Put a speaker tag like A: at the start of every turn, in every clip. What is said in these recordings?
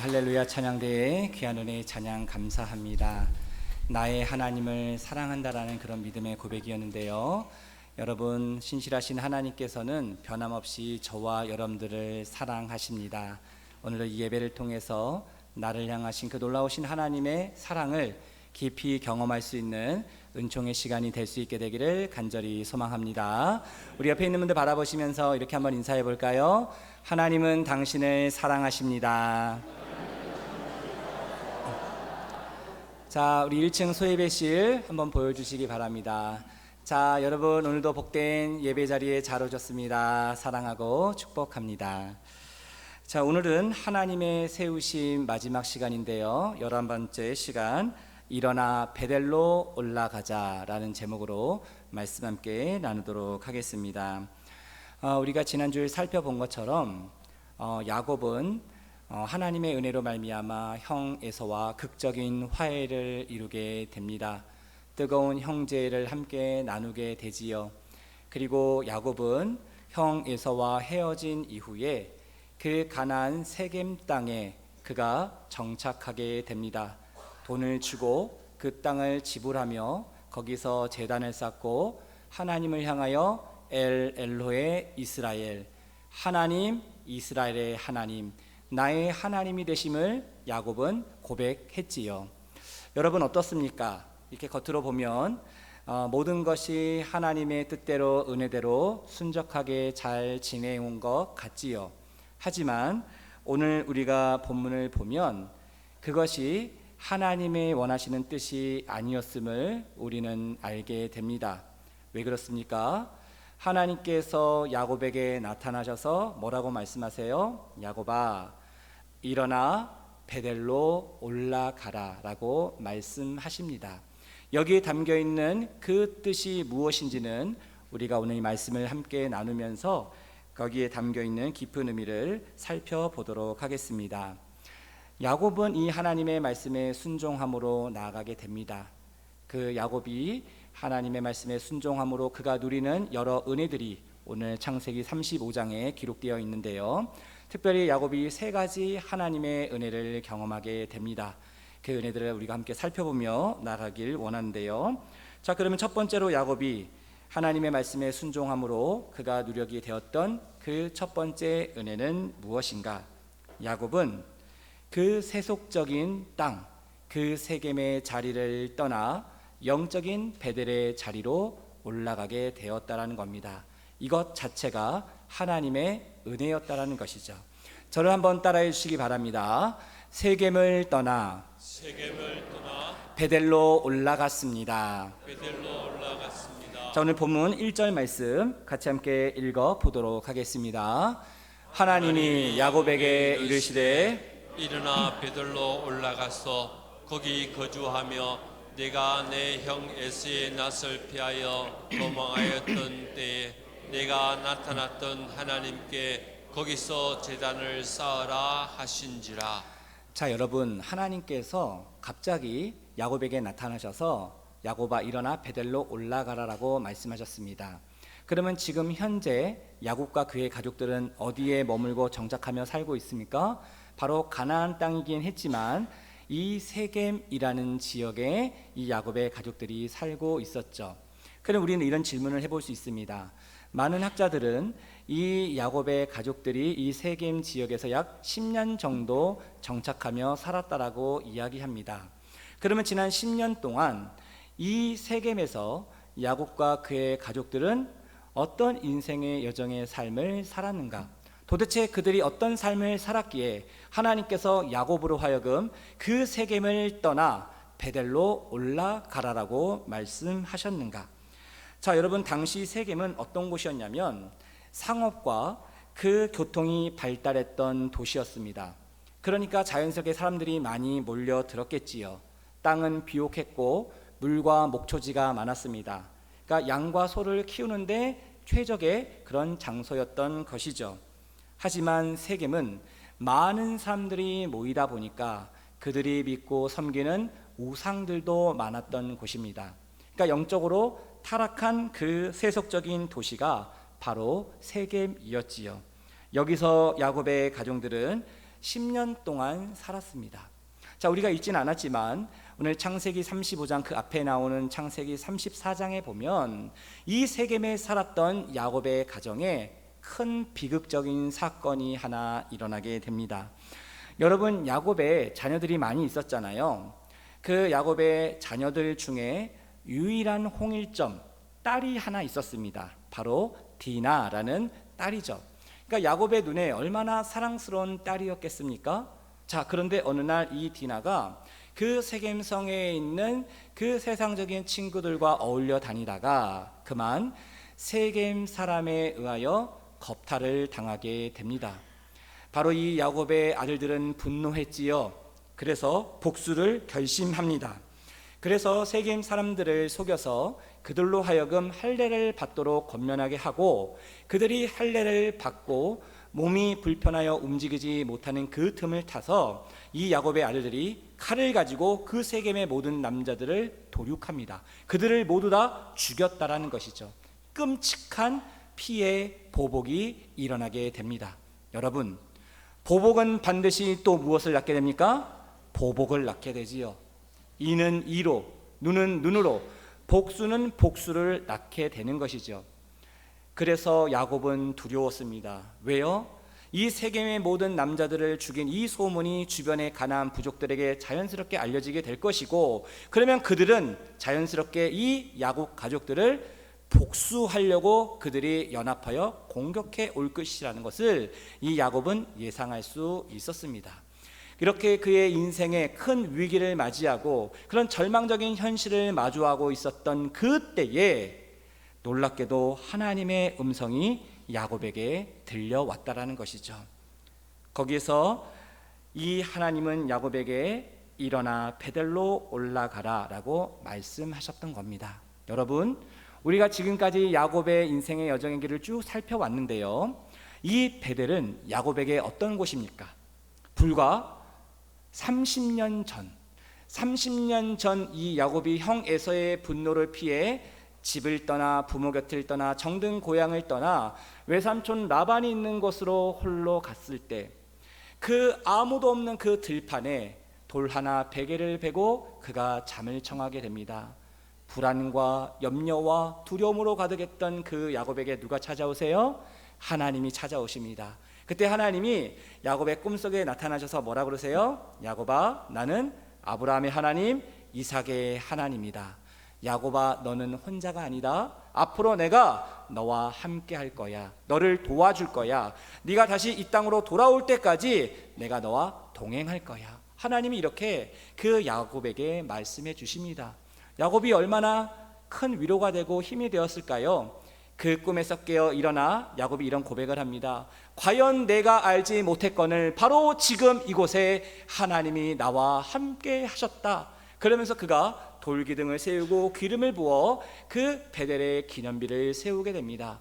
A: 할렐루야 찬양대에 귀한 은혜의 찬양 감사합니다. 나의 하나님을 사랑한다라는 그런 믿음의 고백이었는데요. 여러분, 신실하신 하나님께서는 변함없이 저와 여러분들을 사랑하십니다. 오늘 이 예배를 통해서 나를 향하신 그 놀라우신 하나님의 사랑을 깊이 경험할 수 있는 은총의 시간이 될 수 있게 되기를 간절히 소망합니다. 우리 옆에 있는 분들 바라보시면서 이렇게 한번 인사해 볼까요? 하나님은 당신을 사랑하십니다. 자, 우리 1층 소예배실 한번 보여주시기 바랍니다. 자, 여러분, 오늘도 복된 예배 자리에 잘 오셨습니다. 사랑하고 축복합니다. 자, 오늘은 하나님의 세우심 마지막 시간인데요. 11번째 시간, 일어나 베델로 올라가자라는 제목으로 말씀 함께 나누도록 하겠습니다. 우리가 지난주에 살펴본 것처럼 야곱은 하나님의 은혜로 말미암아 형 에서와 극적인 화해를 이루게 됩니다. 뜨거운 형제를 함께 나누게 되지요. 그리고 야곱은 형 에서와 헤어진 이후에 그 가나안 세겜 땅에 그가 정착하게 됩니다. 돈을 주고 그 땅을 지불하며 거기서 제단을 쌓고 하나님을 향하여 엘로헤 이스라엘, 하나님 이스라엘의 하나님, 나의 하나님이 되심을 야곱은 고백했지요. 여러분 어떻습니까? 이렇게 겉으로 보면 모든 것이 하나님의 뜻대로 은혜대로 순적하게 잘 지내온 것 같지요. 하지만 오늘 우리가 본문을 보면 그것이 하나님의 원하시는 뜻이 아니었음을 우리는 알게 됩니다. 왜 그렇습니까? 하나님께서 야곱에게 나타나셔서 뭐라고 말씀하세요? 야곱아, 일어나 베델로 올라가라 라고 말씀하십니다. 여기에 담겨있는 그 뜻이 무엇인지는 우리가 오늘 이 말씀을 함께 나누면서 거기에 담겨있는 깊은 의미를 살펴보도록 하겠습니다. 야곱은 이 하나님의 말씀에 순종함으로 나아가게 됩니다. 그 야곱이 하나님의 말씀에 순종함으로 그가 누리는 여러 은혜들이 오늘 창세기 35장에 기록되어 있는데요. 특별히 야곱이 세 가지 하나님의 은혜를 경험하게 됩니다. 그 은혜들을 우리가 함께 살펴보며 나아가길 원하는데요. 자, 그러면 첫 번째로 야곱이 하나님의 말씀에 순종함으로 그가 누리게 되었던 그 첫 번째 은혜는 무엇인가? 야곱은 그 세속적인 땅, 그 세겜의 자리를 떠나 영적인 베델의 자리로 올라가게 되었다라는 겁니다. 이것 자체가 하나님의 은혜였다라는 것이죠. 저를 한번 따라해 주시기 바랍니다. 세겜을 떠나 베델로 올라갔습니다. 자, 오늘 본문 1절 말씀 같이 함께 읽어 보도록 하겠습니다. 하나님이 야곱에게 이르시되
B: 일어나 베들로 올라가서 거기 거주하며 내가 내 형 에서의 낯을 피하여 도망하였던 때에 내가 나타났던 하나님께 거기서 제단을 쌓으라 하신지라.
A: 자, 여러분, 하나님께서 갑자기 야곱에게 나타나셔서 야곱아 일어나 베델로 올라가라라고 말씀하셨습니다. 그러면 지금 현재 야곱과 그의 가족들은 어디에 머물고 정착하며 살고 있습니까? 바로 가나안 땅이긴 했지만 이 세겜이라는 지역에 이 야곱의 가족들이 살고 있었죠. 그럼 우리는 이런 질문을 해볼 수 있습니다. 많은 학자들은 이 야곱의 가족들이 이 세겜 지역에서 약 10년 정도 정착하며 살았다라고 이야기합니다. 그러면 지난 10년 동안 이 세겜에서 야곱과 그의 가족들은 어떤 인생의 여정의 삶을 살았는가? 도대체 그들이 어떤 삶을 살았기에 하나님께서 야곱으로 하여금 그 세겜을 떠나 베델로 올라가라라고 말씀하셨는가? 자, 여러분, 당시 세겜은 어떤 곳이었냐면 상업과 그 교통이 발달했던 도시였습니다. 그러니까 자연스럽게 사람들이 많이 몰려들었겠지요. 땅은 비옥했고 물과 목초지가 많았습니다. 그러니까 양과 소를 키우는데 최적의 그런 장소였던 것이죠. 하지만 세겜은 많은 사람들이 모이다 보니까 그들이 믿고 섬기는 우상들도 많았던 곳입니다. 그러니까 영적으로 타락한 그 세속적인 도시가 바로 세겜이었지요. 여기서 야곱의 가족들은 10년 동안 살았습니다. 자, 우리가 읽지는 않았지만 오늘 창세기 35장 그 앞에 나오는 창세기 34장에 보면 이 세겜에 살았던 야곱의 가정에 큰 비극적인 사건이 하나 일어나게 됩니다. 여러분, 야곱의 자녀들이 많이 있었잖아요. 그 야곱의 자녀들 중에 유일한 홍일점 딸이 하나 있었습니다. 바로 디나라는 딸이죠. 그러니까 야곱의 눈에 얼마나 사랑스러운 딸이었겠습니까? 자, 그런데 어느 날 이 디나가 그 세겜성에 있는 그 세상적인 친구들과 어울려 다니다가 그만 세겜 사람에 의하여 겁탈을 당하게 됩니다. 바로 이 야곱의 아들들은 분노했지요. 그래서 복수를 결심합니다. 그래서 세겜 사람들을 속여서 그들로 하여금 할례를 받도록 권면하게 하고, 그들이 할례를 받고 몸이 불편하여 움직이지 못하는 그 틈을 타서 이 야곱의 아들들이 칼을 가지고 그 세겜의 모든 남자들을 도륙합니다. 그들을 모두 다 죽였다라는 것이죠. 끔찍한 피해 보복이 일어나게 됩니다. 여러분, 보복은 반드시 또 무엇을 낳게 됩니까? 보복을 낳게 되지요. 이는 이로, 눈은 눈으로, 복수는 복수를 낳게 되는 것이죠. 그래서 야곱은 두려웠습니다. 왜요? 이 세겜의 모든 남자들을 죽인 이 소문이 주변의 가나안 부족들에게 자연스럽게 알려지게 될 것이고, 그러면 그들은 자연스럽게 이 야곱 가족들을 복수하려고 그들이 연합하여 공격해 올 것이라는 것을 이 야곱은 예상할 수 있었습니다. 이렇게 그의 인생에 큰 위기를 맞이하고 그런 절망적인 현실을 마주하고 있었던 그때에 놀랍게도 하나님의 음성이 야곱에게 들려왔다라는 것이죠. 거기에서 이 하나님은 야곱에게 일어나 베델로 올라가라 라고 말씀하셨던 겁니다. 여러분, 우리가 지금까지 야곱의 인생의 여정의 길을 쭉 살펴왔는데요, 이 베델은 야곱에게 어떤 곳입니까? 불과 30년 전 이 야곱이 형 에서의 분노를 피해 집을 떠나 부모 곁을 떠나 정든 고향을 떠나 외삼촌 라반이 있는 곳으로 홀로 갔을 때, 그 아무도 없는 그 들판에 돌 하나 베개를 베고 그가 잠을 청하게 됩니다. 불안과 염려와 두려움으로 가득했던 그 야곱에게 누가 찾아오세요? 하나님이 찾아오십니다. 그때 하나님이 야곱의 꿈속에 나타나셔서 뭐라 그러세요? 야곱아, 나는 아브라함의 하나님, 이삭의 하나님이다. 야곱아, 너는 혼자가 아니다. 앞으로 내가 너와 함께 할 거야. 너를 도와줄 거야. 네가 다시 이 땅으로 돌아올 때까지 내가 너와 동행할 거야. 하나님이 이렇게 그 야곱에게 말씀해 주십니다. 야곱이 얼마나 큰 위로가 되고 힘이 되었을까요? 그 꿈에서 깨어 일어나 야곱이 이런 고백을 합니다. 과연 내가 알지 못했거늘 바로 지금 이곳에 하나님이 나와 함께 하셨다. 그러면서 그가 돌기둥을 세우고 기름을 부어 그 베델의 기념비를 세우게 됩니다.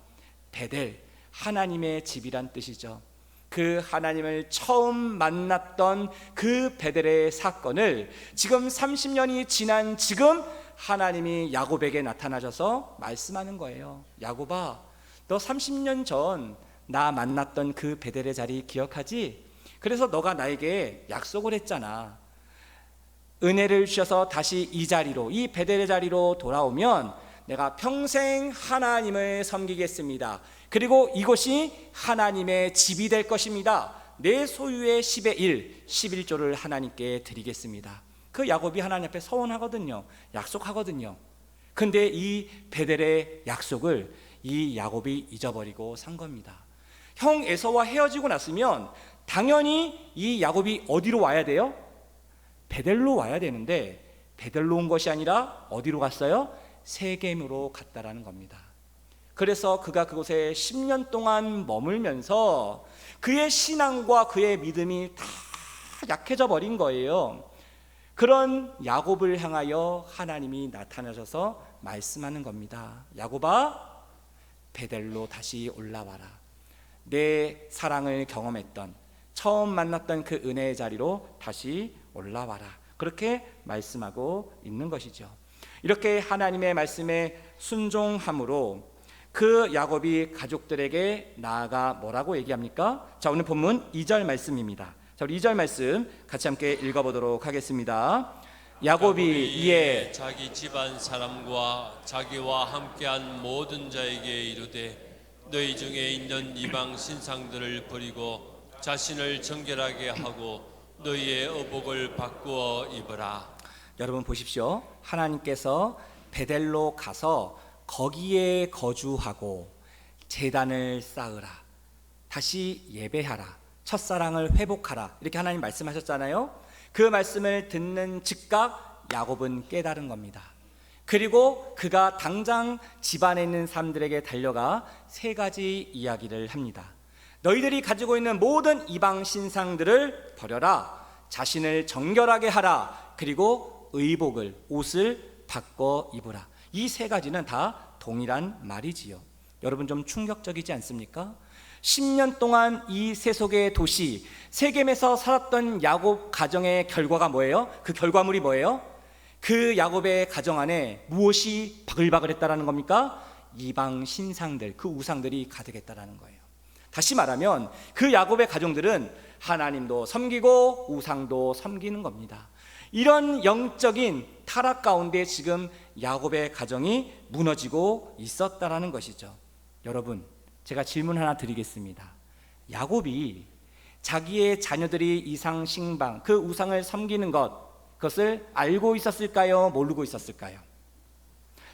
A: 베델, 하나님의 집이란 뜻이죠. 그 하나님을 처음 만났던 그 베델의 사건을 지금 30년이 지난 지금 하나님이 야곱에게 나타나셔서 말씀하는 거예요. 야곱아, 너 30년 전 나 만났던 그 베델의 자리 기억하지? 그래서 너가 나에게 약속을 했잖아. 은혜를 주셔서 다시 이 자리로, 이 베델의 자리로 돌아오면 내가 평생 하나님을 섬기겠습니다. 그리고 이곳이 하나님의 집이 될 것입니다. 내 소유의 10의 1, 11조를 하나님께 드리겠습니다. 그 야곱이 하나님 앞에 서원하거든요. 약속하거든요. 근데 이 베델의 약속을 이 야곱이 잊어버리고 산 겁니다. 형 에서와 헤어지고 났으면 당연히 이 야곱이 어디로 와야 돼요? 베델로 와야 되는데 베델로 온 것이 아니라 어디로 갔어요? 세겜으로 갔다라는 겁니다. 그래서 그가 그곳에 10년 동안 머물면서 그의 신앙과 그의 믿음이 다 약해져 버린 거예요. 그런 야곱을 향하여 하나님이 나타나셔서 말씀하는 겁니다. 야곱아, 베델로 다시 올라와라. 내 사랑을 경험했던, 처음 만났던 그 은혜의 자리로 다시 올라와라. 그렇게 말씀하고 있는 것이죠. 이렇게 하나님의 말씀에 순종함으로 그 야곱이 가족들에게 나아가 뭐라고 얘기합니까? 자, 오늘 본문 2절 말씀입니다. 자, 자, 우리 2절 말씀 같이 함께 읽어보도록 하겠습니다. 야곱이 이에
B: 자기 집안 사람과 자기와 함께한 모든 자에게 이르되 너희 중에 있는 이방 신상들을 버리고 자신을 정결하게 하고 너희의 의복을 바꾸어 입으라.
A: 여러분 보십시오. 하나님께서 베델로 가서 거기에 거주하고 제단을 쌓으라, 다시 예배하라, 첫사랑을 회복하라, 이렇게 하나님 말씀하셨잖아요. 그 말씀을 듣는 즉각 야곱은 깨달은 겁니다. 그리고 그가 당장 집안에 있는 사람들에게 달려가 3가지 이야기를 합니다. 너희들이 가지고 있는 모든 이방 신상들을 버려라, 자신을 정결하게 하라, 그리고 의복을, 옷을 바꿔 입으라. 이 3가지는 다 동일한 말이지요. 여러분 좀 충격적이지 않습니까? 10년 동안 이 세속의 도시 세겜에서 살았던 야곱 가정의 결과가 뭐예요? 그 결과물이 뭐예요? 그 야곱의 가정 안에 무엇이 바글바글했다라는 겁니까? 이방 신상들, 그 우상들이 가득했다라는 거예요. 다시 말하면 그 야곱의 가정들은 하나님도 섬기고 우상도 섬기는 겁니다. 이런 영적인 타락 가운데 지금 야곱의 가정이 무너지고 있었다라는 것이죠. 여러분, 제가 질문 하나 드리겠습니다. 야곱이 자기의 자녀들이 이상 신방, 그 우상을 섬기는 그것을 알고 있었을까요? 모르고 있었을까요?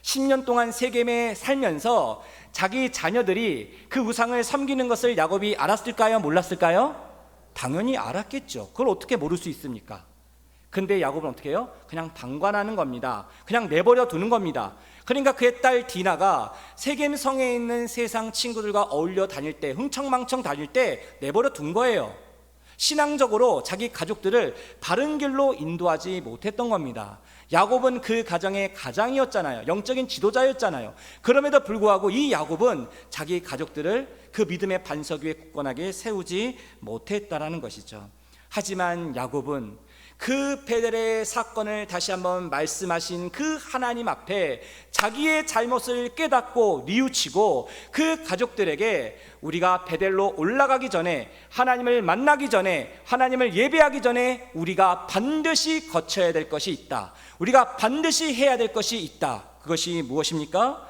A: 10년 동안 세겜에 살면서 자기 자녀들이 그 우상을 섬기는 것을 야곱이 알았을까요? 몰랐을까요? 당연히 알았겠죠. 그걸 어떻게 모를 수 있습니까? 근데 야곱은 어떻게 해요? 그냥 방관하는 겁니다. 그냥 내버려 두는 겁니다. 그러니까 그의 딸 디나가 세겜 성에 있는 세상 친구들과 어울려 다닐 때, 흥청망청 다닐 때 내버려 둔 거예요. 신앙적으로 자기 가족들을 바른 길로 인도하지 못했던 겁니다. 야곱은 그 가정의 가장이었잖아요. 영적인 지도자였잖아요. 그럼에도 불구하고 이 야곱은 자기 가족들을 그 믿음의 반석 위에 굳건하게 세우지 못했다라는 것이죠. 하지만 야곱은 그 베델의 사건을 다시 한번 말씀하신 그 하나님 앞에 자기의 잘못을 깨닫고 뉘우치고 그 가족들에게 우리가 베델로 올라가기 전에, 하나님을 만나기 전에, 하나님을 예배하기 전에 우리가 반드시 거쳐야 될 것이 있다. 우리가 반드시 해야 될 것이 있다. 그것이 무엇입니까?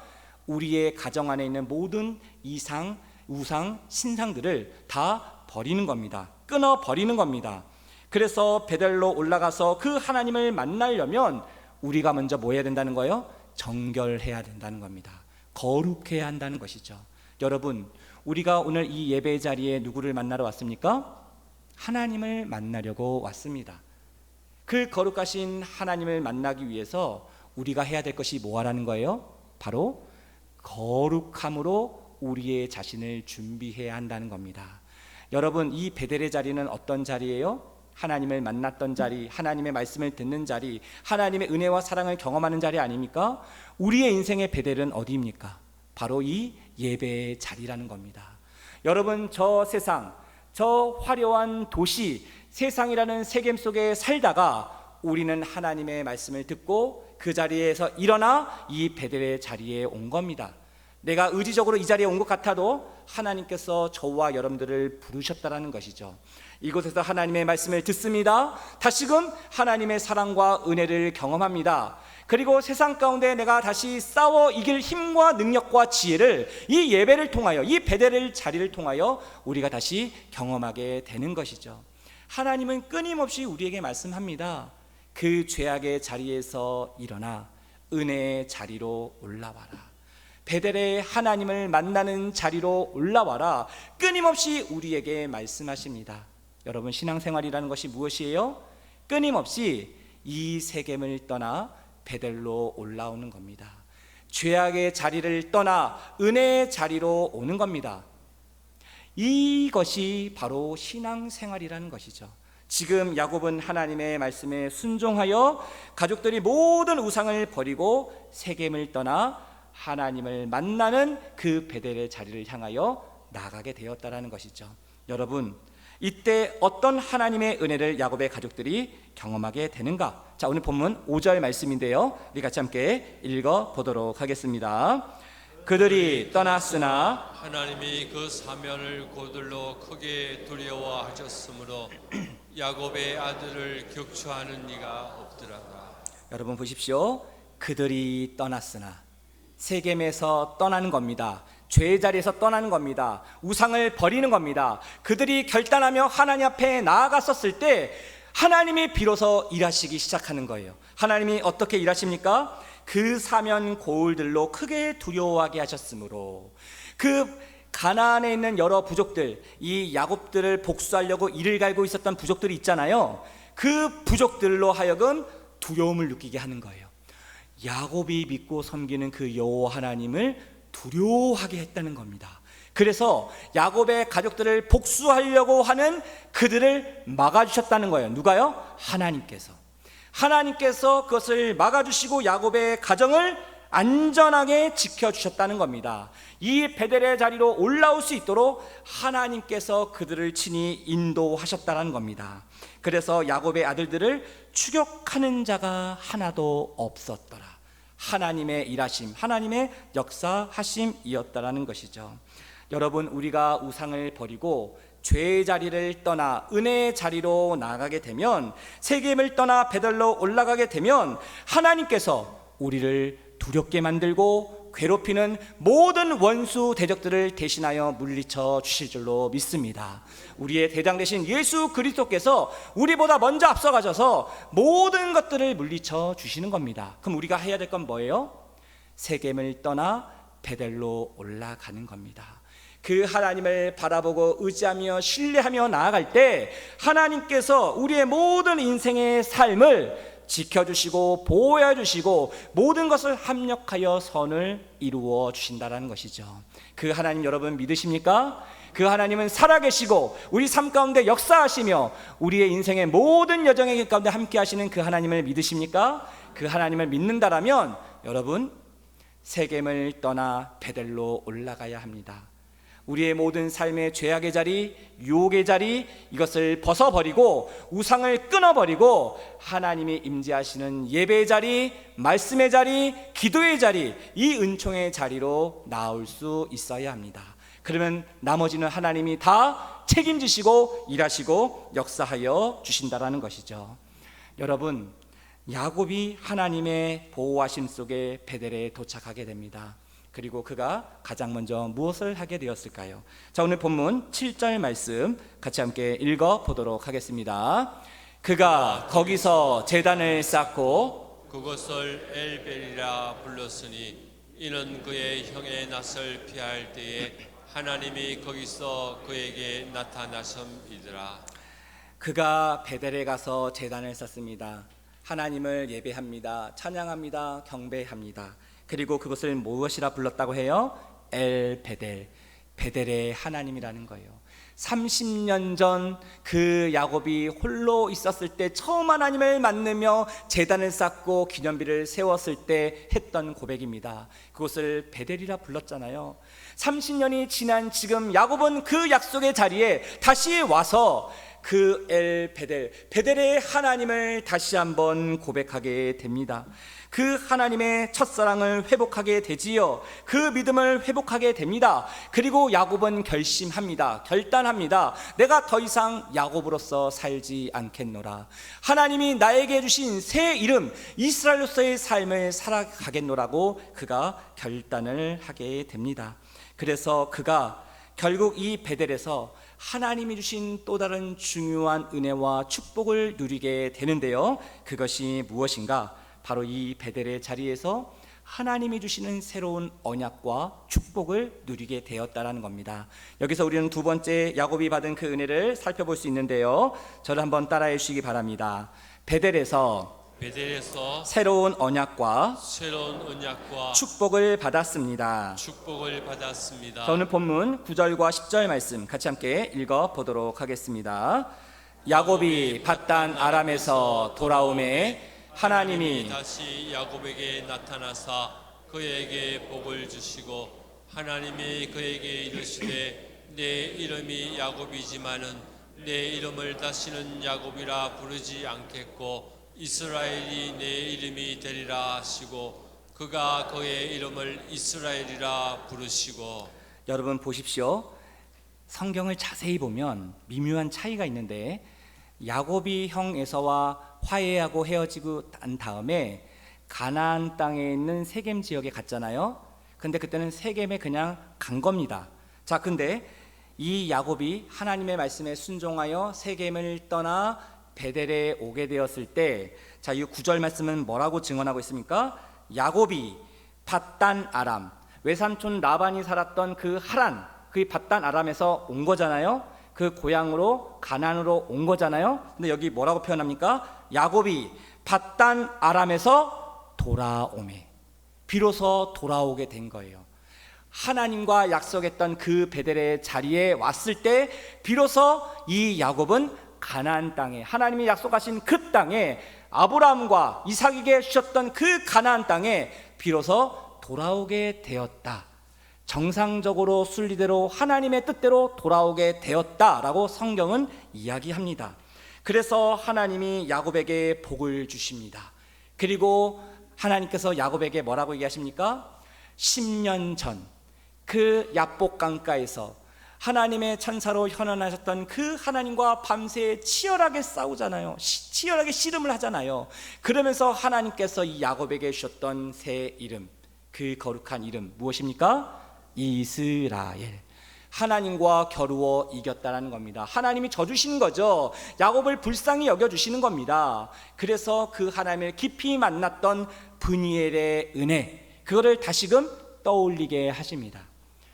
A: 우리의 가정 안에 있는 모든 이상, 우상, 신상들을 다 버리는 겁니다. 끊어 버리는 겁니다. 그래서 베델로 올라가서 그 하나님을 만나려면 우리가 먼저 뭐 해야 된다는 거예요? 정결해야 된다는 겁니다. 거룩해야 한다는 것이죠. 여러분, 우리가 오늘 이 예배 자리에 누구를 만나러 왔습니까? 하나님을 만나려고 왔습니다. 그 거룩하신 하나님을 만나기 위해서 우리가 해야 될 것이 뭐하라는 거예요? 바로 거룩함으로 우리의 자신을 준비해야 한다는 겁니다. 여러분, 이 베델의 자리는 어떤 자리예요? 하나님을 만났던 자리, 하나님의 말씀을 듣는 자리, 하나님의 은혜와 사랑을 경험하는 자리 아닙니까? 우리의 인생의 베델은 어디입니까? 바로 이 예배의 자리라는 겁니다. 여러분, 저 세상, 저 화려한 도시, 세상이라는 세겜 속에 살다가 우리는 하나님의 말씀을 듣고 그 자리에서 일어나 이 베델의 자리에 온 겁니다. 내가 의지적으로 이 자리에 온 것 같아도 하나님께서 저와 여러분들을 부르셨다라는 것이죠. 이곳에서 하나님의 말씀을 듣습니다. 다시금 하나님의 사랑과 은혜를 경험합니다. 그리고 세상 가운데 내가 다시 싸워 이길 힘과 능력과 지혜를 이 예배를 통하여, 이 베델의 자리를 통하여 우리가 다시 경험하게 되는 것이죠. 하나님은 끊임없이 우리에게 말씀합니다. 그 죄악의 자리에서 일어나 은혜의 자리로 올라와라. 베델의 하나님을 만나는 자리로 올라와라. 끊임없이 우리에게 말씀하십니다. 여러분, 신앙생활이라는 것이 무엇이에요? 끊임없이 이 세겜을 떠나 베델로 올라오는 겁니다. 죄악의 자리를 떠나 은혜의 자리로 오는 겁니다. 이것이 바로 신앙생활이라는 것이죠. 지금 야곱은 하나님의 말씀에 순종하여 가족들이 모든 우상을 버리고 세겜을 떠나 하나님을 만나는 그 베델의 자리를 향하여 나아가게 되었다라는 것이죠. 여러분, 이때 어떤 하나님의 은혜를 야곱의 가족들이 경험하게 되는가? 자, 오늘 본문 5절 말씀인데요, 우리 같이 함께 읽어보도록 하겠습니다. 그들이 떠났으나
B: 하나님이 그 사면을 그들로 크게 두려워하셨으므로 야곱의 아들을 격추하는 이가 없더라.
A: 여러분 보십시오. 그들이 떠났으나, 세겜에서 떠나는 겁니다. 죄의 자리에서 떠나는 겁니다. 우상을 버리는 겁니다. 그들이 결단하며 하나님 앞에 나아갔었을 때 하나님이 비로소 일하시기 시작하는 거예요. 하나님이 어떻게 일하십니까? 그 사면 고울들로 크게 두려워하게 하셨으므로, 그 가나안에 있는 여러 부족들, 이 야곱들을 복수하려고 이를 갈고 있었던 부족들이 있잖아요. 그 부족들로 하여금 두려움을 느끼게 하는 거예요. 야곱이 믿고 섬기는 그 여호와 하나님을 두려워하게 했다는 겁니다. 그래서 야곱의 가족들을 복수하려고 하는 그들을 막아주셨다는 거예요. 누가요? 하나님께서 그것을 막아주시고 야곱의 가정을 안전하게 지켜주셨다는 겁니다. 이 베델의 자리로 올라올 수 있도록 하나님께서 그들을 친히 인도하셨다는 겁니다. 그래서 야곱의 아들들을 추격하는 자가 하나도 없었더라. 하나님의 일하심, 하나님의 역사하심이었다라는 것이죠. 여러분, 우리가 우상을 버리고 죄의 자리를 떠나 은혜의 자리로 나아가게 되면, 세겜을 떠나 베델로 올라가게 되면 하나님께서 우리를 두렵게 만들고 괴롭히는 모든 원수 대적들을 대신하여 물리쳐 주실 줄로 믿습니다. 우리의 대장 되신 예수 그리스도께서 우리보다 먼저 앞서가셔서 모든 것들을 물리쳐 주시는 겁니다. 그럼 우리가 해야 될 건 뭐예요? 세겜을 떠나 베델로 올라가는 겁니다. 그 하나님을 바라보고 의지하며 신뢰하며 나아갈 때 하나님께서 우리의 모든 인생의 삶을 지켜주시고 보호해 주시고 모든 것을 합력하여 선을 이루어 주신다는 것이죠. 그 하나님 여러분 믿으십니까? 그 하나님은 살아계시고 우리 삶 가운데 역사하시며 우리의 인생의 모든 여정의 가운데 함께 하시는 그 하나님을 믿으십니까? 그 하나님을 믿는다라면 여러분, 세겜을 떠나 베델로 올라가야 합니다. 우리의 모든 삶의 죄악의 자리, 유혹의 자리, 이것을 벗어버리고 우상을 끊어버리고 하나님이 임재하시는 예배의 자리, 말씀의 자리, 기도의 자리, 이 은총의 자리로 나올 수 있어야 합니다. 그러면 나머지는 하나님이 다 책임지시고 일하시고 역사하여 주신다라는 것이죠. 여러분, 야곱이 하나님의 보호하심 속에 베델에 도착하게 됩니다. 그리고 그가 가장 먼저 무엇을 하게 되었을까요? 자, 오늘 본문 7절 말씀 같이 함께 읽어보도록 하겠습니다. 그가 거기서 제단을 쌓고
B: 그것을 엘벨이라 불렀으니 이는 그의 형의 낯을 피할 때에 하나님이 거기서 그에게 나타나심이더라.
A: 그가 베델에 가서 제단을 쌓습니다. 하나님을 예배합니다. 찬양합니다. 경배합니다. 그리고 그것을 무엇이라 불렀다고 해요? 엘 베델, 베델의 하나님이라는 거예요. 30년 전 그 야곱이 홀로 있었을 때 처음 하나님을 만나며 제단을 쌓고 기념비를 세웠을 때 했던 고백입니다. 그것을 베델이라 불렀잖아요. 30년이 지난 지금 야곱은 그 약속의 자리에 다시 와서 그 엘 베델, 베델의 하나님을 다시 한번 고백하게 됩니다. 그 하나님의 첫사랑을 회복하게 되지요. 그 믿음을 회복하게 됩니다. 그리고 야곱은 결심합니다. 결단합니다. 내가 더 이상 야곱으로서 살지 않겠노라. 하나님이 나에게 주신 새 이름 이스라엘로서의 삶을 살아가겠노라고 그가 결단을 하게 됩니다. 그래서 그가 결국 이 베델에서 하나님이 주신 또 다른 중요한 은혜와 축복을 누리게 되는데요. 그것이 무엇인가? 바로 이 베델의 자리에서 하나님이 주시는 새로운 언약과 축복을 누리게 되었다라는 겁니다. 여기서 우리는 두 번째 야곱이 받은 그 은혜를 살펴볼 수 있는데요. 저를 한번 따라해 주시기 바랍니다. 베델에서 새로운 언약과 축복을 받았습니다. 오늘 본문 9절과 10절 말씀 같이 함께 읽어보도록 하겠습니다. 야곱이 밧단 아람에서 돌아오매 하나님이
B: 다시 야곱에게 나타나사 그에게 복을 주시고 하나님이 그에게 이르시되 내 이름이 야곱이지만은 내 이름을 다시는 야곱이라 부르지 않겠고 이스라엘이 내 이름이 되리라 하시고 그가 그의 이름을 이스라엘이라 부르시고.
A: 여러분 보십시오. 성경을 자세히 보면 미묘한 차이가 있는데 야곱이 형 에서와 화해하고 헤어지고 난 다음에 가나안 땅에 있는 세겜 지역에 갔잖아요. 근데 그때는 세겜에 그냥 간 겁니다. 자, 근데 이 야곱이 하나님의 말씀에 순종하여 세겜을 떠나 베델에 오게 되었을 때, 자, 이 9절 말씀은 뭐라고 증언하고 있습니까? 야곱이 밧단 아람, 외삼촌 라반이 살았던 그 하란, 그 밧단 아람에서 온 거잖아요. 그 고향으로 가나안으로 온 거잖아요. 근데 여기 뭐라고 표현합니까? 야곱이 밧단 아람에서 돌아오매, 비로소 돌아오게 된 거예요. 하나님과 약속했던 그 베델의 자리에 왔을 때 비로소 이 야곱은 가나안 땅에, 하나님이 약속하신 그 땅에, 아브라함과 이삭에게 주셨던 그 가나안 땅에 비로소 돌아오게 되었다. 정상적으로 순리대로 하나님의 뜻대로 돌아오게 되었다라고 성경은 이야기합니다. 그래서 하나님이 야곱에게 복을 주십니다. 그리고 하나님께서 야곱에게 뭐라고 얘기하십니까? 10년 전 그 야복 강가에서 하나님의 천사로 현현하셨던 그 하나님과 밤새 치열하게 싸우잖아요. 치열하게 씨름을 하잖아요. 그러면서 하나님께서 이 야곱에게 주셨던 새 이름, 그 거룩한 이름 무엇입니까? 이스라엘. 하나님과 겨루어 이겼다라는 겁니다. 하나님이 져주시는 거죠. 야곱을 불쌍히 여겨주시는 겁니다. 그래서 그 하나님을 깊이 만났던 브니엘의 은혜, 그거를 다시금 떠올리게 하십니다.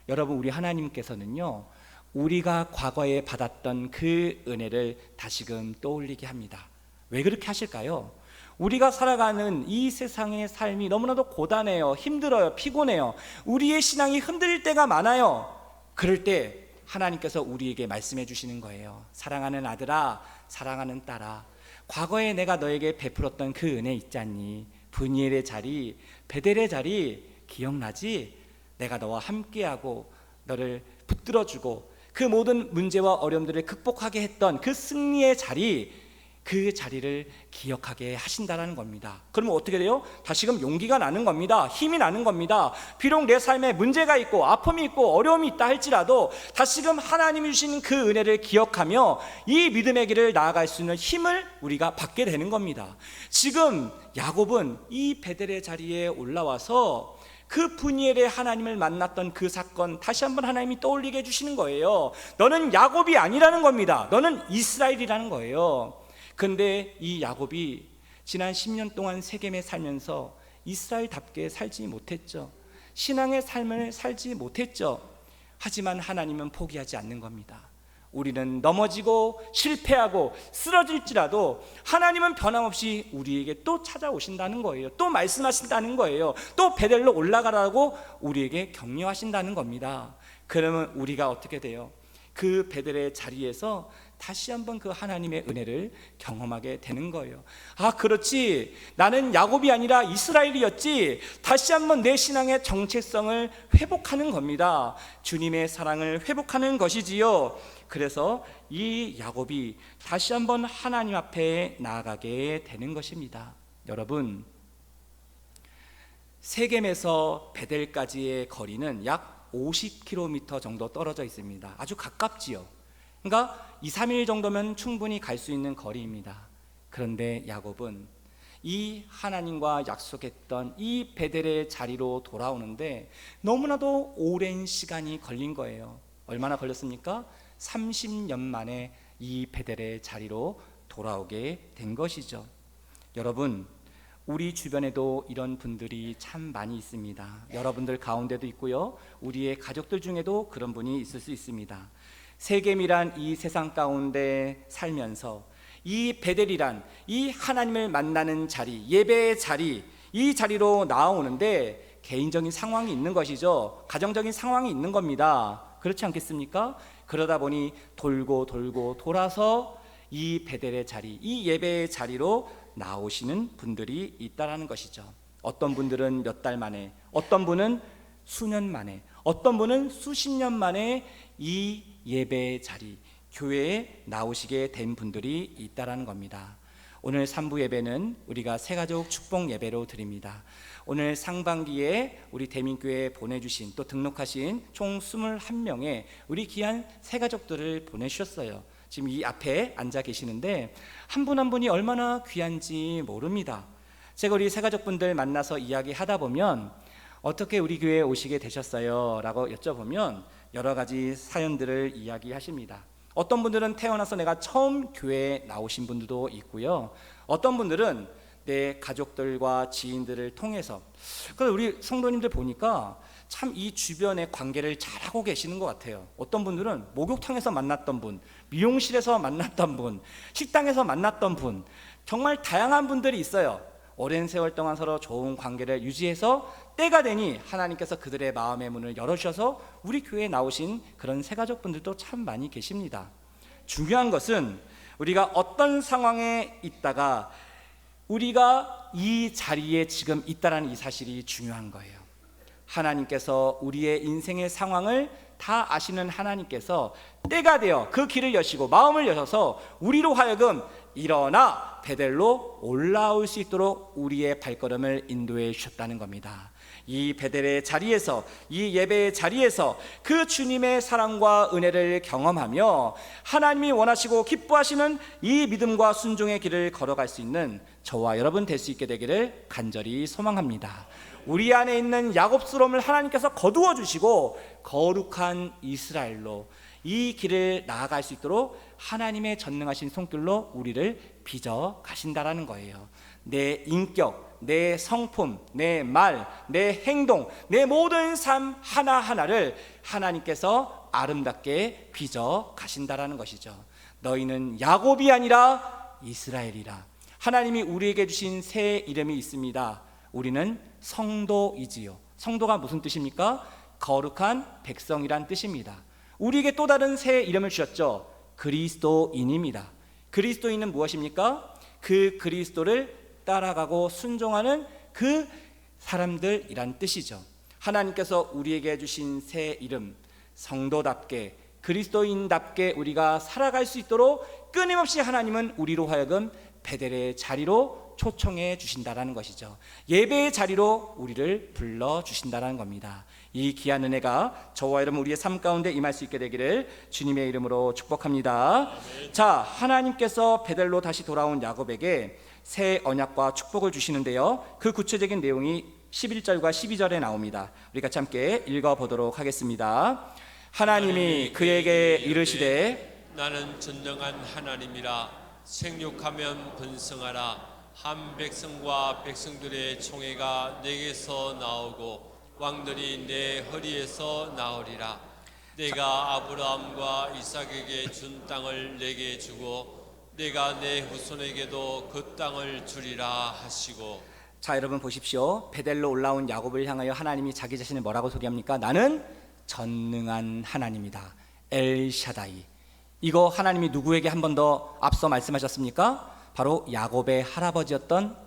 A: 여러분, 우리 하나님께서는요, 우리가 과거에 받았던 그 은혜를 다시금 떠올리게 합니다. 왜 그렇게 하실까요? 우리가 살아가는 이 세상의 삶이 너무나도 고단해요. 힘들어요. 피곤해요. 우리의 신앙이 흔들릴 때가 많아요. 그럴 때 하나님께서 우리에게 말씀해 주시는 거예요. 사랑하는 아들아, 사랑하는 딸아, 과거에 내가 너에게 베풀었던 그 은혜 있지 않니? 브니엘의 자리, 베델의 자리 기억나지? 내가 너와 함께하고 너를 붙들어주고 그 모든 문제와 어려움들을 극복하게 했던 그 승리의 자리, 그 자리를 기억하게 하신다라는 겁니다. 그러면 어떻게 돼요? 다시금 용기가 나는 겁니다. 힘이 나는 겁니다. 비록 내 삶에 문제가 있고 아픔이 있고 어려움이 있다 할지라도 다시금 하나님이 주신 그 은혜를 기억하며 이 믿음의 길을 나아갈 수 있는 힘을 우리가 받게 되는 겁니다. 지금 야곱은 이 베델의 자리에 올라와서 그 브니엘의 하나님을 만났던 그 사건 다시 한번 하나님이 떠올리게 해주시는 거예요. 너는 야곱이 아니라는 겁니다. 너는 이스라엘이라는 거예요. 근데 이 야곱이 지난 10년 동안 세겜에 살면서 이스라엘답게 살지 못했죠. 신앙의 삶을 살지 못했죠. 하지만 하나님은 포기하지 않는 겁니다. 우리는 넘어지고 실패하고 쓰러질지라도 하나님은 변함없이 우리에게 또 찾아오신다는 거예요. 또 말씀하신다는 거예요. 또 베델로 올라가라고 우리에게 격려하신다는 겁니다. 그러면 우리가 어떻게 돼요? 그 베델의 자리에서 다시 한번 그 하나님의 은혜를 경험하게 되는 거예요. 아, 그렇지, 나는 야곱이 아니라 이스라엘이었지. 다시 한번 내 신앙의 정체성을 회복하는 겁니다. 주님의 사랑을 회복하는 것이지요. 그래서 이 야곱이 다시 한번 하나님 앞에 나아가게 되는 것입니다. 여러분, 세겜에서 베델까지의 거리는 약 50km 정도 떨어져 있습니다. 아주 가깝지요. 그러니까 2, 3일 정도면 충분히 갈 수 있는 거리입니다. 그런데 야곱은 이 하나님과 약속했던 이 베델의 자리로 돌아오는데 너무나도 오랜 시간이 걸린 거예요. 얼마나 걸렸습니까? 30년 만에 이 베델의 자리로 돌아오게 된 것이죠. 여러분, 우리 주변에도 이런 분들이 참 많이 있습니다. 여러분들 가운데도 있고요, 우리의 가족들 중에도 그런 분이 있을 수 있습니다. 세겜이란 이 세상 가운데 살면서 이 베델이란 이 하나님을 만나는 자리, 예배의 자리, 이 자리로 나아오는데 개인적인 상황이 있는 것이죠. 가정적인 상황이 있는 겁니다. 그렇지 않겠습니까? 그러다 보니 돌고 돌아서 이 베델의 자리, 이 예배의 자리로 나오시는 분들이 있다라는 것이죠. 어떤 분들은 몇 달 만에, 어떤 분은 수년 만에, 어떤 분은 수십 년 만에 이 예배의 자리, 교회에 나오시게 된 분들이 있다라는 겁니다. 오늘 3부 예배는 우리가 새가족 축복 예배로 드립니다. 오늘 상반기에 우리 대민교회에 보내주신, 또 등록하신 총 21명의 우리 귀한 새가족들을 보내주셨어요. 지금 이 앞에 앉아 계시는데 한 분 한 분이 얼마나 귀한지 모릅니다. 제가 우리 새가족분들 만나서 이야기하다 보면 어떻게 우리 교회에 오시게 되셨어요? 라고 여쭤보면 여러 가지 사연들을 이야기하십니다. 어떤 분들은 태어나서 내가 처음 교회에 나오신 분들도 있고요. 어떤 분들은 내 가족들과 지인들을 통해서. 그래서 우리 성도님들 보니까 참 이 주변의 관계를 잘하고 계시는 것 같아요. 어떤 분들은 목욕탕에서 만났던 분, 미용실에서 만났던 분, 식당에서 만났던 분, 정말 다양한 분들이 있어요. 오랜 세월 동안 서로 좋은 관계를 유지해서 때가 되니 하나님께서 그들의 마음의 문을 열어주셔서 우리 교회에 나오신 그런 새가족분들도 참 많이 계십니다. 중요한 것은 우리가 어떤 상황에 있다가 우리가 이 자리에 지금 있다는 이 사실이 중요한 거예요. 하나님께서 우리의 인생의 상황을 다 아시는 하나님께서 때가 되어 그 길을 여시고 마음을 여셔서 우리로 하여금 일어나 베델로 올라올 수 있도록 우리의 발걸음을 인도해 주셨다는 겁니다. 이 베델의 자리에서, 이 예배의 자리에서 그 주님의 사랑과 은혜를 경험하며 하나님이 원하시고 기뻐하시는 이 믿음과 순종의 길을 걸어갈 수 있는 저와 여러분 될 수 있게 되기를 간절히 소망합니다. 우리 안에 있는 야곱스러움을 하나님께서 거두어 주시고 거룩한 이스라엘로 이 길을 나아갈 수 있도록 하나님의 전능하신 손길로 우리를 빚어 가신다라는 거예요. 내 인격, 내 성품, 내 말, 내 행동, 내 모든 삶 하나하나를 하나님께서 아름답게 빚어 가신다라는 것이죠. 너희는 야곱이 아니라 이스라엘이라. 하나님이 우리에게 주신 새 이름이 있습니다. 우리는 성도이지요. 성도가 무슨 뜻입니까? 거룩한 백성이란 뜻입니다. 우리에게 또 다른 새 이름을 주셨죠. 그리스도인입니다. 그리스도인은 무엇입니까? 그 그리스도를 따라가고 순종하는 그 사람들이란 뜻이죠. 하나님께서 우리에게 주신 새 이름, 성도답게 그리스도인답게 우리가 살아갈 수 있도록 끊임없이 하나님은 우리로 하여금 베델의 자리로 초청해 주신다라는 것이죠. 예배의 자리로 우리를 불러 주신다라는 겁니다. 이 귀한 은혜가 저와 여러분 우리의 삶 가운데 임할 수 있게 되기를 주님의 이름으로 축복합니다. 자, 하나님께서 베델로 다시 돌아온 야곱에게 새 언약과 축복을 주시는데요. 그 구체적인 내용이 11절과 12절에 나옵니다. 우리 같이 함께 읽어보도록 하겠습니다. 하나님이 그에게 이르시되
B: 나는 전능한 하나님이라 생육하면 번성하라. 한 백성과 백성들의 총회가 내게서 나오고 왕들이 내 허리에서 나오리라. 내가 아브라함과 이삭에게 준 땅을 내게 주고 내가 내 후손에게도 그 땅을 주리라 하시고.
A: 자, 여러분 보십시오. 베델로 올라온 야곱을 향하여 하나님이 자기 자신을 뭐라고 소개합니까? 나는 전능한 하나님이다. 엘샤다이. 이거 하나님이 누구에게 한 번 더 앞서 말씀하셨습니까? 바로 야곱의 할아버지였던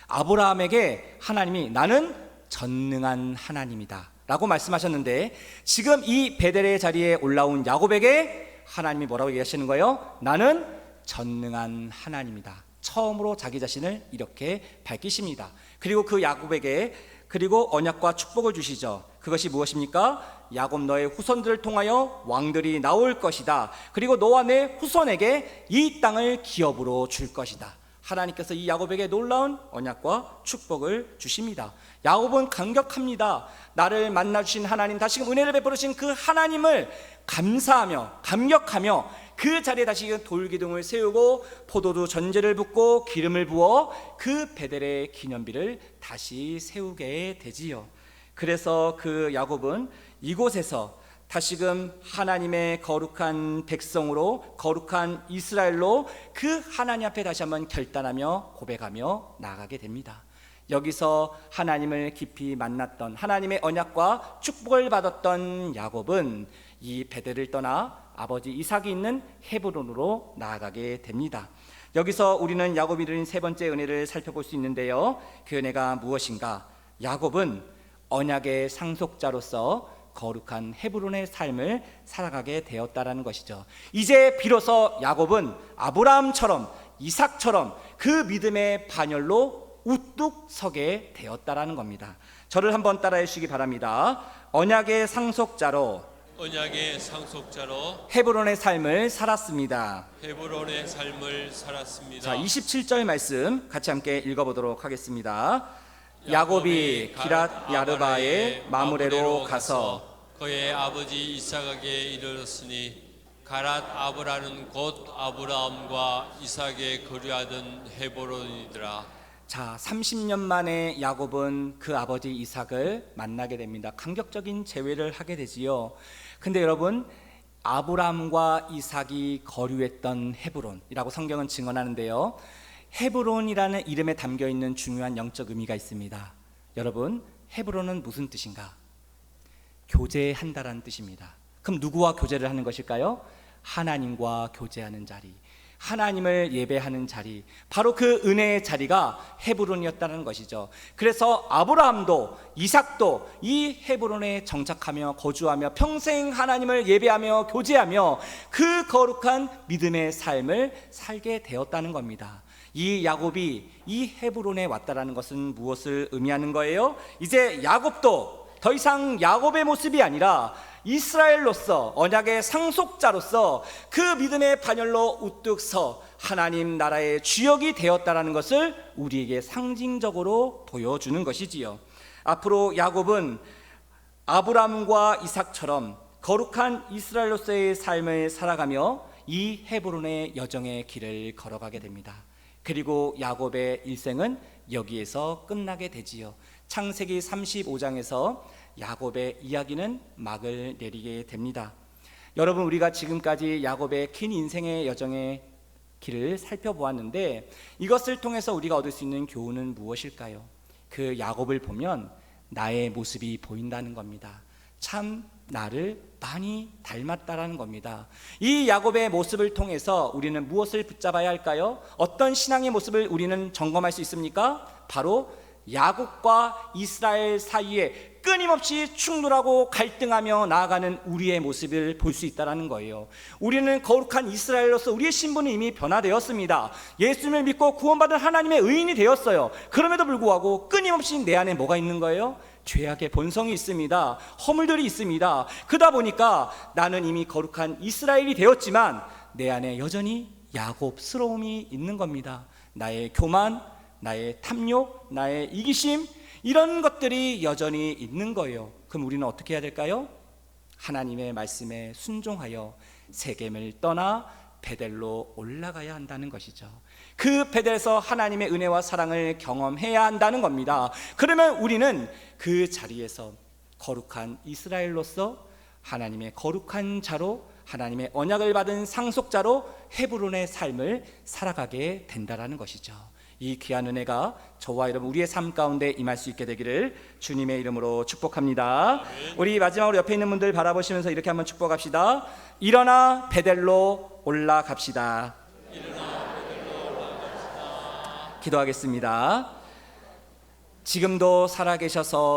A: 아브라함에게 하나님이 나는 전능한 하나님이다 라고 말씀하셨는데, 지금 이 베델의 자리에 올라온 야곱에게 하나님이 뭐라고 얘기하시는 거예요? 나는 전능한 하나님이다. 처음으로 자기 자신을 이렇게 밝히십니다. 그리고 그 야곱에게 그리고 언약과 축복을 주시죠. 그것이 무엇입니까? 야곱 너의 후손들을 통하여 왕들이 나올 것이다. 그리고 너와 내 후손에게 이 땅을 기업으로 줄 것이다. 하나님께서 이 야곱에게 놀라운 언약과 축복을 주십니다. 야곱은 감격합니다. 나를 만나주신 하나님, 다시금 은혜를 베풀으신 그 하나님을 감사하며 감격하며 그 자리에 다시 돌기둥을 세우고 포도주 전제를 붓고 기름을 부어 그 베델의 기념비를 다시 세우게 되지요. 그래서 그 야곱은 이곳에서 다시금 하나님의 거룩한 백성으로, 거룩한 이스라엘로 그 하나님 앞에 다시 한번 결단하며 고백하며 나아가게 됩니다. 여기서 하나님을 깊이 만났던, 하나님의 언약과 축복을 받았던 야곱은 이 베델을 떠나 아버지 이삭이 있는 헤브론으로 나아가게 됩니다. 여기서 우리는 야곱이 누린 세 번째 은혜를 살펴볼 수 있는데요. 그 은혜가 무엇인가? 야곱은 언약의 상속자로서 거룩한 헤브론의 삶을 살아가게 되었다라는 것이죠. 이제 비로소 야곱은 아브라함처럼, 이삭처럼 그 믿음의 반열로 우뚝 서게 되었다라는 겁니다. 저를 한번 따라해 주시기 바랍니다. 언약의 상속자로
B: 언약의 상속자로
A: 헤브론의 삶을 살았습니다.
B: 헤브론의 삶을 살았습니다.
A: 자, 27절 말씀 같이 함께 읽어보도록 하겠습니다. 야곱이 기랏 야르바의 마므레로 가서
B: 그의 아버지 이삭에게 이르렀으니 가랏 아브라는 곧 아브라함과 이삭에 거류하던 헤브론이더라.
A: 자, 30년 만에 야곱은 그 아버지 이삭을 만나게 됩니다. 감격적인 재회를 하게 되지요. 근데 여러분, 아브라함과 이삭이 거류했던 헤브론이라고 성경은 증언하는데요. 헤브론이라는 이름에 담겨 있는 중요한 영적 의미가 있습니다. 여러분, 헤브론은 무슨 뜻인가? 교제한다라는 뜻입니다. 그럼 누구와 교제를 하는 것일까요? 하나님과 교제하는 자리, 하나님을 예배하는 자리, 바로 그 은혜의 자리가 헤브론이었다는 것이죠. 그래서 아브라함도 이삭도 이 헤브론에 정착하며 거주하며 평생 하나님을 예배하며 교제하며 그 거룩한 믿음의 삶을 살게 되었다는 겁니다. 이 야곱이 이 헤브론에 왔다라는 것은 무엇을 의미하는 거예요? 이제 야곱도 더 이상 야곱의 모습이 아니라 이스라엘로서 언약의 상속자로서 그 믿음의 반열로 우뚝 서 하나님 나라의 주역이 되었다라는 것을 우리에게 상징적으로 보여주는 것이지요. 앞으로 야곱은 아브라함과 이삭처럼 거룩한 이스라엘로서의 삶을 살아가며 이 헤브론의 여정의 길을 걸어가게 됩니다. 그리고 야곱의 일생은 여기에서 끝나게 되지요. 창세기 35장에서 야곱의 이야기는 막을 내리게 됩니다. 여러분, 우리가 지금까지 야곱의 긴 인생의 여정의 길을 살펴보았는데 이것을 통해서 우리가 얻을 수 있는 교훈은 무엇일까요? 그 야곱을 보면 나의 모습이 보인다는 겁니다. 참 나를 많이 닮았다라는 겁니다. 이 야곱의 모습을 통해서 우리는 무엇을 붙잡아야 할까요? 어떤 신앙의 모습을 우리는 점검할 수 있습니까? 바로 야곱과 이스라엘 사이에 끊임없이 충돌하고 갈등하며 나아가는 우리의 모습을 볼 수 있다는 거예요. 우리는 거룩한 이스라엘로서 우리의 신분은 이미 변화되었습니다. 예수님을 믿고 구원받은 하나님의 의인이 되었어요. 그럼에도 불구하고 끊임없이 내 안에 뭐가 있는 거예요? 죄악의 본성이 있습니다. 허물들이 있습니다. 그러다 보니까 나는 이미 거룩한 이스라엘이 되었지만 내 안에 여전히 야곱스러움이 있는 겁니다. 나의 교만, 나의 탐욕, 나의 이기심, 이런 것들이 여전히 있는 거예요. 그럼 우리는 어떻게 해야 될까요? 하나님의 말씀에 순종하여 세겜을 떠나 베델로 올라가야 한다는 것이죠. 그 베델에서 하나님의 은혜와 사랑을 경험해야 한다는 겁니다. 그러면 우리는 그 자리에서 거룩한 이스라엘로서 하나님의 거룩한 자로, 하나님의 언약을 받은 상속자로 헤브론의 삶을 살아가게 된다는 것이죠. 이 귀한 은혜가 저와 여러분 우리의 삶 가운데 임할 수 있게 되기를 주님의 이름으로 축복합니다. 우리 마지막으로 옆에 있는 분들 바라보시면서 이렇게 한번 축복합시다. 일어나 베델로 올라갑시다. 기도하겠습니다. 지금도 살아계셔서